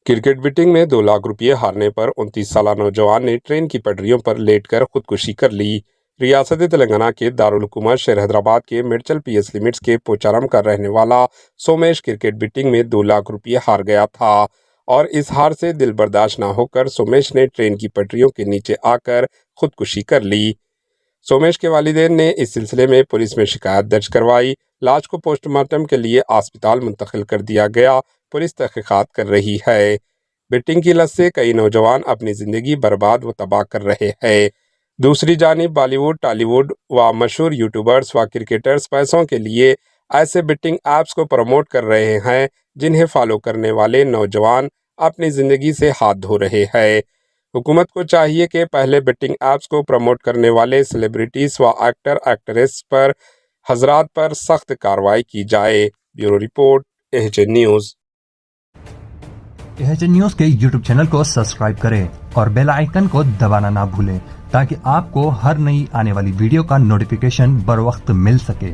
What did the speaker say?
Cricket batting میں 2 لاکھ روپے ہارنے پر 29 سالہ نوجوان نے ٹرین کی پٹریوں پر لیٹ کر خودکشی کر لی۔ ریاست تلنگانہ کے دارالحکومت شہر حیدرآباد کے میڈچل پی ایس لمٹس کے پوچارم کا رہنے والا سومیش کرکٹ بیٹنگ میں 2 لاکھ روپے ہار گیا تھا اور اس ہار سے دل برداشت نہ ہو کر سومیش نے ٹرین کی پٹریوں کے نیچے آ کر خودکشی کر لی۔ سومیش کے والدین نے اس سلسلے میں پولیس میں شکایت درج کروائی۔ لاش کو پوسٹ مارٹم کے لیے اسپتال منتقل کر دیا گیا۔ پولیس تحقیقات کر رہی ہے۔ بیٹنگ کی لت سے کئی نوجوان اپنی زندگی برباد و تباہ کر رہے ہیں۔ دوسری جانب بالی ووڈ، ٹالی ووڈ و مشہور یوٹیوبرز و کرکٹرز پیسوں کے لیے ایسے بیٹنگ ایپس کو پروموٹ کر رہے ہیں جنہیں فالو کرنے والے نوجوان اپنی زندگی سے ہاتھ دھو رہے ہیں۔ حکومت کو چاہیے کہ پہلے بیٹنگ ایپس کو پروموٹ کرنے والے سیلیبریٹیز و ایکٹر ایکٹریس پر حضرات پر سخت کارروائی کی جائے۔ Bureau report, H News. H News کے یوٹیوب چینل کو سبسکرائب کریں اور بیل آئیکن کو دبانا نہ بھولیں تاکہ آپ کو ہر نئی آنے والی ویڈیو کا نوٹیفیکیشن بر وقت مل سکے۔